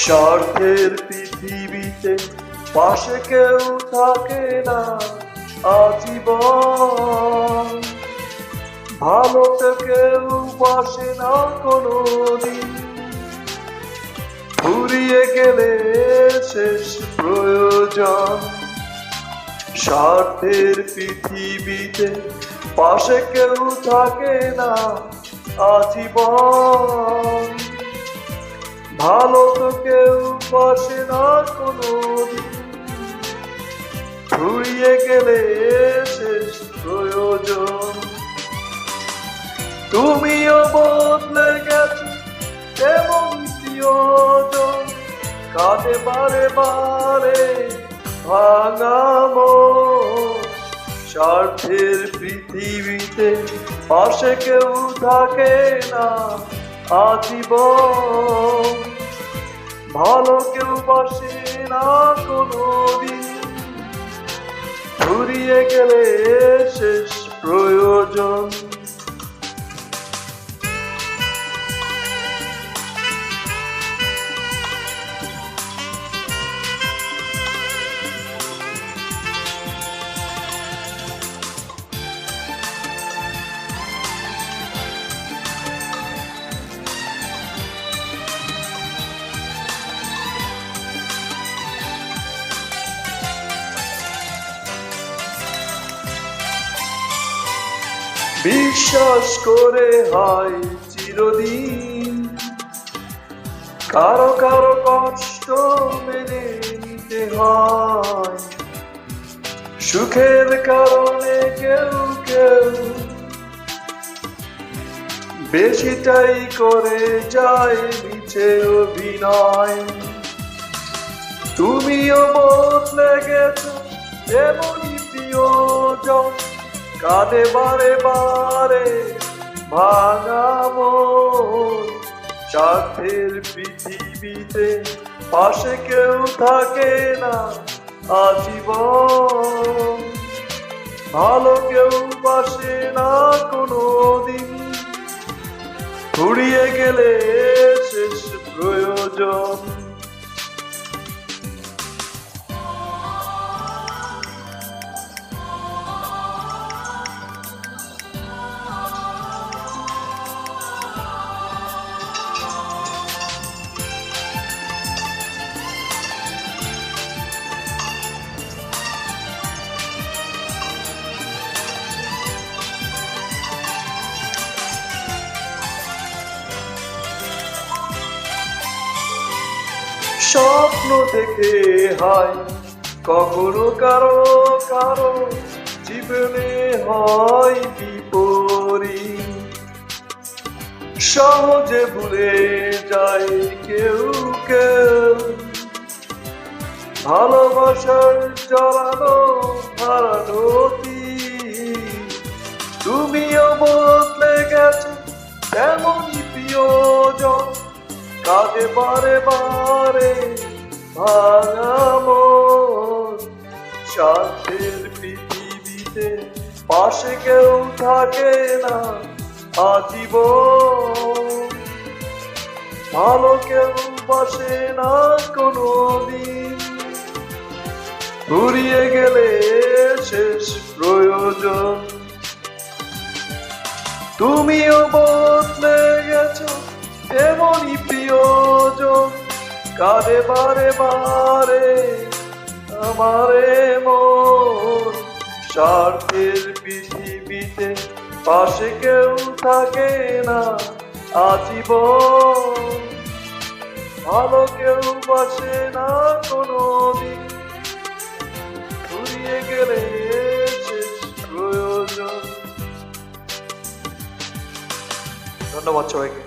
স্বার্থের পৃথিবীতে পাশে কেউ থাকে না আজীবন। ভালোতে কেউ বাসে না কোনোদিন, ফুরিয়ে গেলে শেষ প্রয়োজন। স্বার্থের পৃথিবীতে পাশে কেউ থাকে না আজীবন। ভালো তো কেউ বাসে না কোনোদিন, ফুরিয়ে গেলে শেষ প্রয়োজন। তুমিও বদলে গেছো তেমন প্রিয়জন, কাঁদে বারে বারে ভাঙা মন। স্বার্থের পৃথিবীতে পাশে কেউ থাকে না আজীবন। ভালো কেউ বাসে না কোনোদিন, ফুরিয়ে গেলে শেষ প্রয়োজন। বিশ্বাস করে হয় চিরদিন, কারো কারো কষ্ট মেনে নিতে হয়। সুখের কারণে কেউ কেউ বেশিটাই করে যায় মিছে অভিনয়। তুমিও বদলে গেছো এমনই প্রিয়জন, কাঁদে বারে বারে ভাঙা মন। স্বার্থের পৃথিবীতে পাশে কেউ থাকে না আজীবন। ভালো কেউ বাসে না কোনোদিন, ফুরিয়ে গেলে শেষ প্রয়োজন। স্বপ্ন দেখে হয় কখনো কারো কারো জীবনে হয় বিপরীত। সহজে ভুলে যায় কেউ কেউ ভালোবাসার জড়ানো হারানো তীর। তুমিও বদলে গেছো তেমনই প্রিয়জন, কাঁদে বারে বারে ভাঙা মন। স্বার্থের পৃথিবীতে পাশে কেউ থাকে না আজীবন। ভালো কেউ বাসে না কোনোদিন, ফুরিয়ে গেলে শেষ প্রয়োজন। তুমিও বদলে গেছো এমনই প্রিয়জন, কাঁদে বারে বারে আমারে মন। স্বার্থের পৃথিবীতে পাশে কেউ থাকে না আজীবন। ভালো কেউ বাসে না কোনোদিন, ফুরিয়ে গেলে শেষ প্রয়োজন। ধন্যবাদ সবাইকে।